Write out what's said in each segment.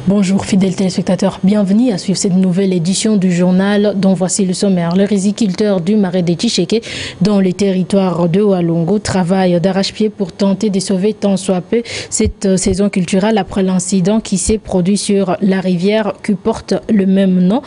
Bonjour fidèles téléspectateurs, bienvenue à suivre cette nouvelle édition du journal dont voici le sommaire. Les riziculteurs du marais de Tchisheke dans le territoire de Walungu travaillent d'arrache-pied pour tenter de sauver tant soit peu cette saison culturelle après l'incident qui s'est produit sur la rivière qui porte le même nom,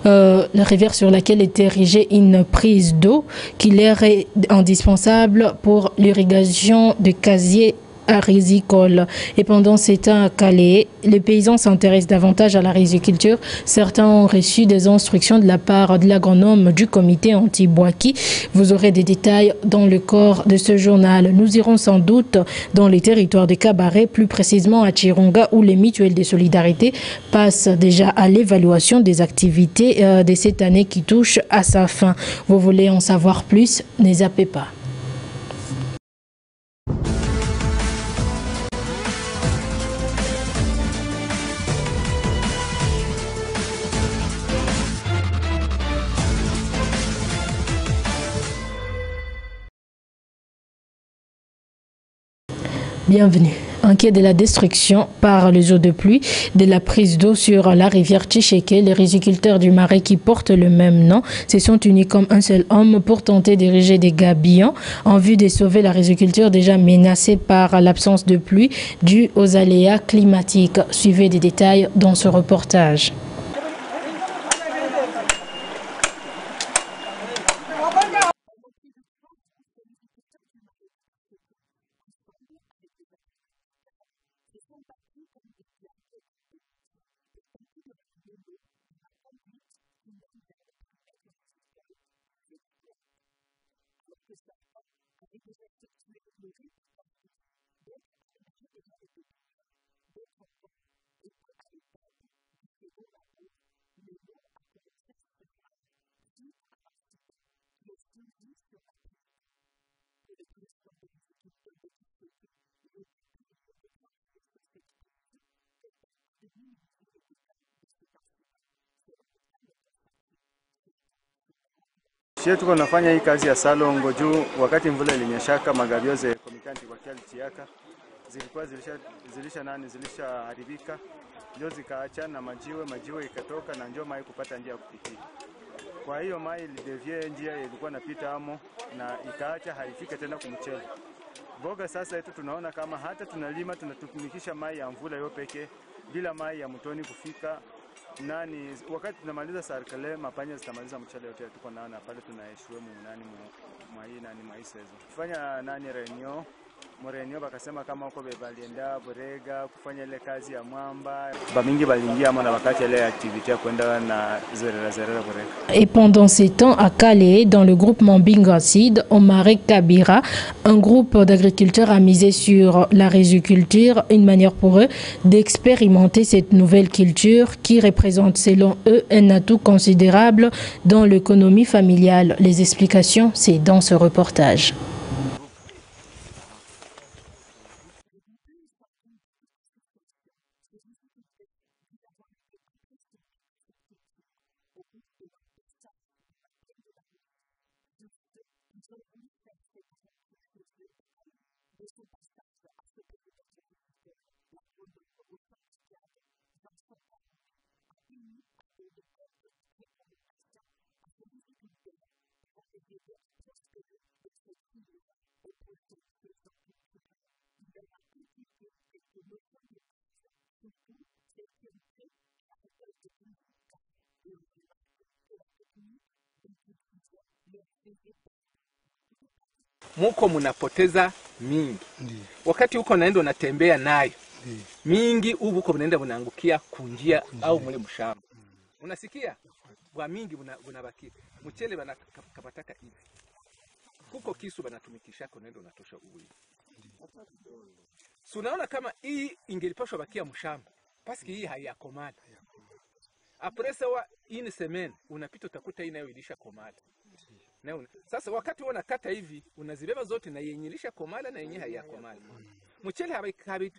la rivière sur laquelle est érigée une prise d'eau qui leur est indispensable pour l'irrigation de casiers rizicole. Et pendant ces temps à Calais, les paysans s'intéressent davantage à la riziculture. Certains ont reçu des instructions de la part de l'agronome du comité anti-Boaki. Vous aurez des détails dans le corps de ce journal. Nous irons sans doute dans les territoires de Cabaret, plus précisément à Chirunga, où les mutuelles de solidarité passent déjà à l'évaluation des activités de cette année qui touche à sa fin. Vous voulez en savoir plus? Ne zappez pas. Bienvenue. Inquiet de la destruction par les eaux de pluie de la prise d'eau sur la rivière Tchisheke, les riziculteurs du marais qui portent le même nom se sont unis comme un seul homme pour tenter d'ériger des gabillons en vue de sauver la riziculture déjà menacée par l'absence de pluie due aux aléas climatiques. Suivez des détails dans ce reportage. Sisi tuko nafanya hii kazi ya salongo juu wakati mvula ilinyeshaka magavioze komikanti kwa kiali chiaka zilikuwa zilishaharibika, ndio zikaacha na majiwe ikatoka na ndio mai kupata njia ya kupitia. Kwa hiyo mai ilidevie njia ilikuwa napita amo na ikaacha haifike tena kumchele. Boga sasa yetu tunaona kama hata tunalima tunatumikisha mai ya mvula yo pekee bila mai ya mtoni kufika. Wakati tunamaliza sarkale mapanya zitamaliza mchele yote tuko naona pale tunaishwe mwa sezo. Kufanya renyo bakasema kama uko balienda Burega kufanya ile kazi ya mwamba. Bamingi balingia ama na wakati ile activité ya kwenda na zerera Burega. Et pendant ces temps à Calais, dans le groupement Bingasid, au marais Kabira, un groupe d'agriculteurs a misé sur la riziculture, une manière pour eux d'expérimenter cette nouvelle culture qui représente selon eux un atout considérable dans l'économie familiale. Les explications, c'est dans ce reportage. Muko munapoteza mingi. Wakati uko naenda unatembea nayo. Mingi uko mnaenda mnaangukia kunjia au mule mshamba. Unasikia? Kwa mingi unabaki. Mchele banakapataka hivi. Kuko kisu banatumikisha unaenda unatosha uwe. So unaona kama hii ingelipashwa bakia mshamba. Paski hii haiyakomala. Apresa wa ini semen unapita utakuta hii nayo ilisha komala. Sasa wakati unakata hivi unazibeba zote na yenye ilisha komala na yenye haiyakomala. Mchele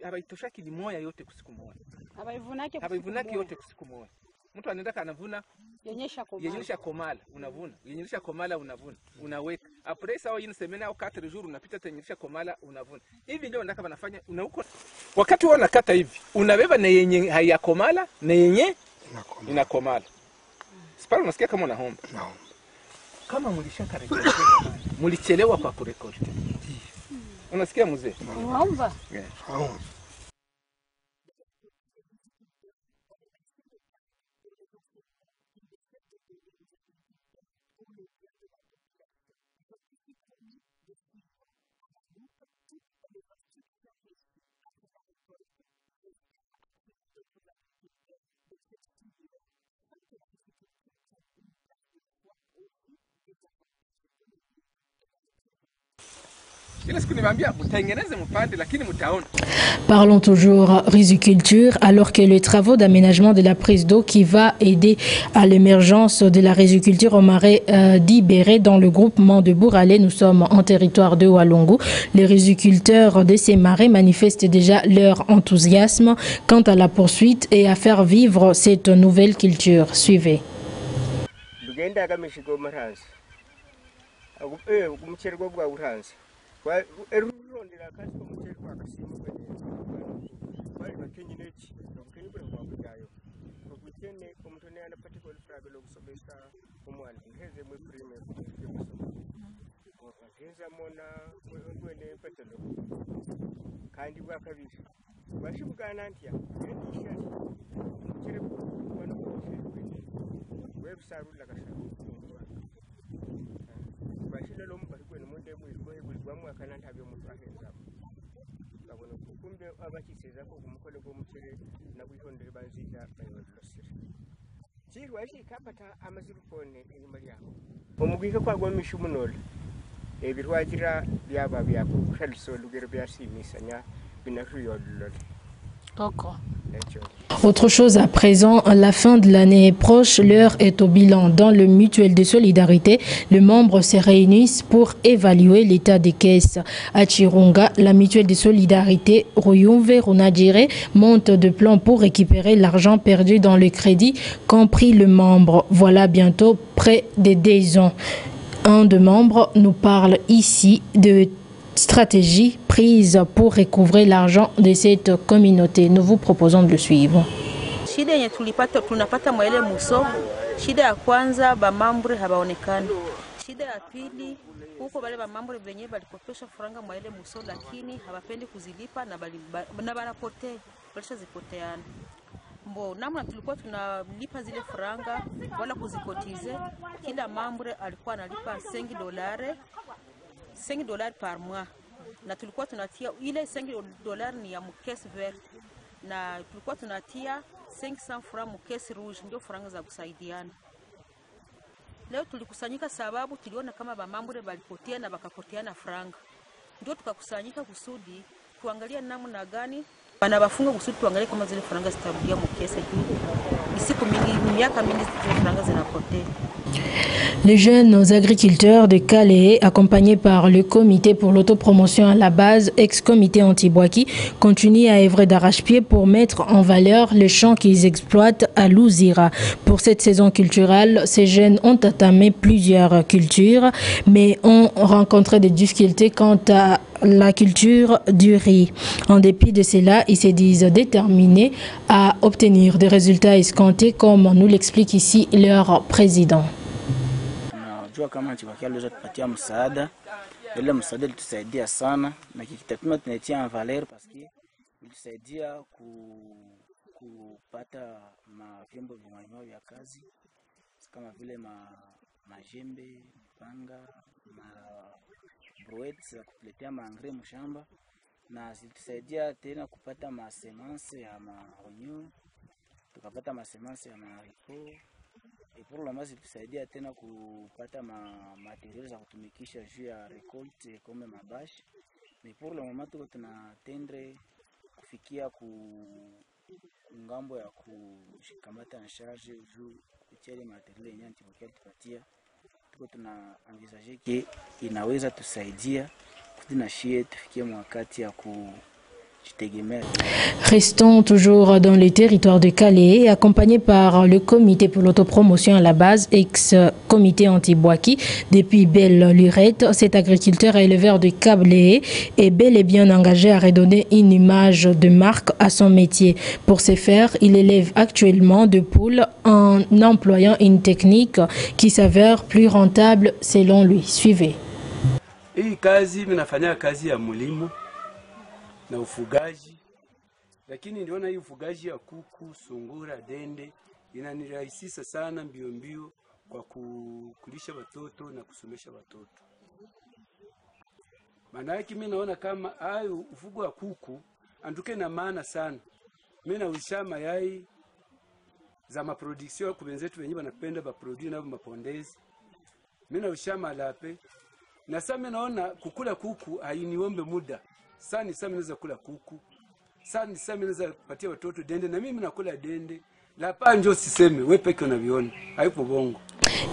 habaitoshaki limoya yote kusiku moja. Habaivunaki yote kusiku moja. Mtu anaenda kanavuna yenyesha komala unavuna, yenyesha komala unavuna, unaweka. Après ça une semaine au 4 jours unapita tenyesha komala unavuna. Hivi ndio ndaka wanafanya unauko. Wakati wewe unakata hivi, unabeba na yenye haiyakomala na yenye inakomala. Siparo unasikia kama unaomba. Naomba. Kama mlishaka rekodi, mlichelewa kwa kurekodi. Unasikia mzee? Naomba. Naomba. Parlons toujours riziculture, alors que les travaux d'aménagement de la prise d'eau qui va aider à l'émergence de la riziculture au marais d'Ibéré dans le groupement de Bouralé. Nous sommes en territoire de Walongo. Les riziculteurs de ces marais manifestent déjà leur enthousiasme quant à la poursuite et à faire vivre cette nouvelle culture. Suivez. Erurondera kasi omucheri kwa kasimu bali bakenyineki obukenyi bwe kwakudayo okutene omutone ana patiko lifraga lokusomesa omwana ngeze mwe prime ngeze mona ndwene petelo kandi bwa kabiri bashibugana ntya ndisha omucheri kwa websarula kasha bashilelo mbaligwe nomunde mwirwe bwa kana ntabyo muntu ahenza babona kumbe abakiseza ko kumukole go muchere na kwihondere banzija bayolosira kirwa shi kapata amaziru kone inyuma yako omugwika kwa gwa mishumunole ebirwagira byaba byako kushaliso lugero byasimisanya binaruyololo D'accord. Autre chose à présent, la fin de l'année est proche, l'heure est au bilan. Dans le mutuel de solidarité, les membres se réunissent pour évaluer l'état des caisses. À Chirunga, la mutuelle de solidarité Royumve Runadjire monte de plans pour récupérer l'argent perdu dans le crédit, compris le membre. Voilà bientôt près de 2 ans. Un des membres nous parle ici de stratégie prise pour recouvrer l'argent de cette communauté. Nous vous proposons de le suivre. Shida yenye tunapata mwaile muso, shida ya kwanza bamambre habaonekani. Shida ya pili huko wale bamambre wenyewe balikopesha faranga mwaile muso lakini hawapendi kuzilipa na banapotea, walishazipoteana. Mbo namna tulikuwa tunalipa zile faranga wala kuzikotize, kila mambre alikuwa analipa $5 par mois. Na tulikuwa tunatia ile $5 ni ya mkesi vert na tulikuwa tunatia 500 francs mkesi rouge, ndio faranga za kusaidiana. Leo tulikusanyika sababu tuliona kama bamambure balipotea na bakapoteana faranga. Ndio tukakusanyika kusudi tuangalia namna gani banabafunga kusudi tuangalie kama zile faranga zitarudia mkesi juu. Isiku mingi miaka mingi zile faranga zinapotea. Les jeunes agriculteurs de Calais, accompagnés par le comité pour l'autopromotion à la base, ex-comité anti-Boaki, continuent à œuvrer d'arrache-pied pour mettre en valeur les champs qu'ils exploitent à Louzira. Pour cette saison culturelle, ces jeunes ont entamé plusieurs cultures, mais ont rencontré des difficultés quant à la culture du riz. En dépit de cela, ils se disent déterminés à obtenir des résultats escomptés, comme nous l'explique ici leur président. Tunajua kama Antibakia aliweza kupatia msaada, ile msaada ilitusaidia sana na kikitapima tunatia en valeur parce que ilitusaidia kupata vyombo vya kazi kama vile majembe, panga, broettes za kuletea maengrais mshamba, na zilitusaidia tena kupata masemanse ya mahonyo, tukapata masemanse ya maharicot. Et pour le moment, zilitusaidia tena kupata materiel za kutumikisha juu ya récolte comme mabâche. Mais pour le moment tuko tunatendre kufikia ngambo ya kushikamata en charge juu kupitia ile materiel yenye Antibakia tupatia. Tuko tuna envisager que inaweza tusaidia kudina shie tufikie wakati ya Restons toujours dans le territoire de Calais, accompagné par le comité pour l'autopromotion à la base, ex-comité anti-Boaki. Depuis belle lurette, cet agriculteur et éleveur de Calais est bel et bien engagé à redonner une image de marque à son métier. Pour ce faire, il élève actuellement de poules en employant une technique qui s'avère plus rentable selon lui. Suivez. Hii kazi minafanya kazi ya mulimo na ufugaji, lakini niliona hii ufugaji ya kuku, sungura, dende inanirahisisha sana mbio kwa kulisha watoto na kusomesha watoto. Maana yake mimi naona kama hayo ufugo wa kuku anduke na maana sana. Mimi nausha mayai za maproduction kwa wenzetu wenyewe wanapenda ba produce na mapondezi. Mimi nausha malape. Na sasa mimi naona kukula kuku hainiombe muda. Sasa sasa naweza kula kuku. Sasa naweza kupatia watoto dende na mimi nakula dende. La panjo siseme, wewe peke unaviona. Haipo bongo.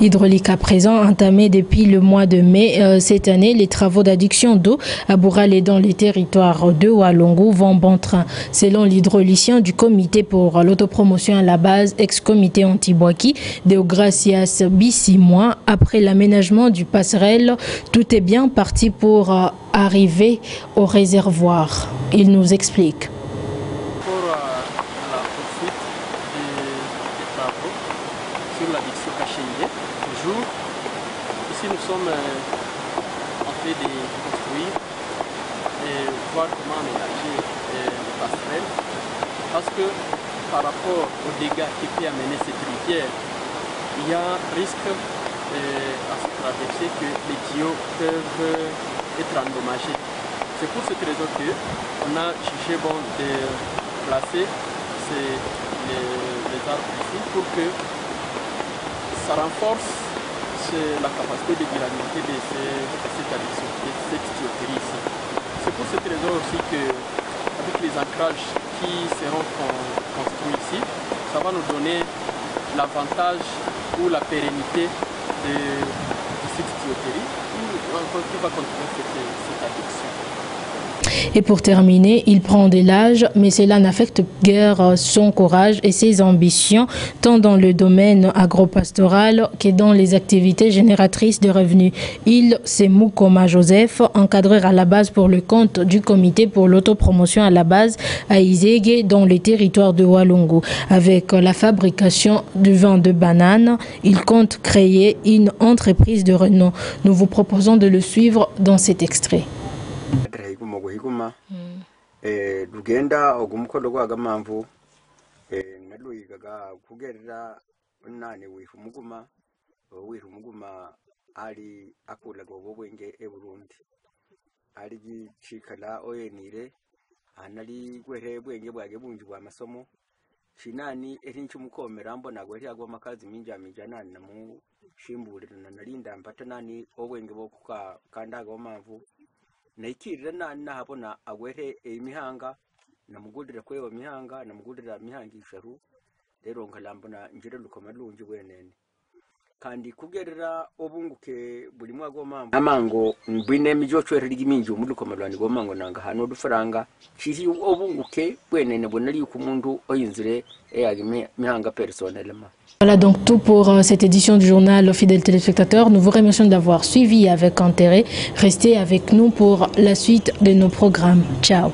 Hydraulique à présent entamé depuis le mois de mai cette année, les travaux d'adduction d'eau à Bourale et dans les territoires de Walongo vont bon train. Selon l'hydraulicien du comité pour l'autopromotion à la base, ex-comité anti-Boaki, Deogracias Bissimois, après l'aménagement du passerelle, tout est bien parti pour arriver au réservoir. Il nous explique. Ici nous sommes en train de construire et voir comment aménager les passerelles, parce que par rapport aux dégâts qui peut amener cette rivière, il y a un risque à se traverser que les tuyaux peuvent être endommagés. C'est pour cette raison qu'on a jugé bon de placer les arbres ici pour que ça renforce la capacité de durabilité de cette adduction, de cette tuyauterie ici. C'est pour cette raison aussi qu'avec les ancrages qui seront construits ici, ça va nous donner l'avantage ou la pérennité de cette tuyauterie qui va continuer cette adduction. Et pour terminer, il prend de l'âge, mais cela n'affecte guère son courage et ses ambitions, tant dans le domaine agropastoral que dans les activités génératrices de revenus. Il, c'est Moukoma Joseph, encadreur à la base pour le compte du comité pour l'autopromotion à la base à Izégué, dans le territoire de Walongo. Avec la fabrication du vin de banane, il compte créer une entreprise de renom. Nous vous proposons de le suivre dans cet extrait. Lugenda ogumukodo gwagamamvu naluyigaga kugerera nane wifu muguma ali akulaga obwenge e Burundi ali gicikala oyenire anali gwere bwenge bwage bungi bwa masomo shinani erinchi mukomera mbona gweri agwa makazi minja nani namu shimbulira nalinda mpata nani obwenge bokuka kandaga omamvu naikirira nani nahabona agwere emihanga namugudira kwewa mihanga namugudira mihanga isharu rero nkalambona njire lukoma lungi bwenene kandi kugerera obunguke buli mwago mambo amango mbine mijo chwere ligiminji umulukoma lwani go mango nanga hano dufaranga chiri obunguke bwenene bonali ku mundu oyinzire eyagime mihanga personnellement. Voilà donc tout pour cette édition du journal Fidèles téléspectateurs. Nous vous remercions d'avoir suivi avec intérêt. Restez avec nous pour la suite de nos programmes. Ciao.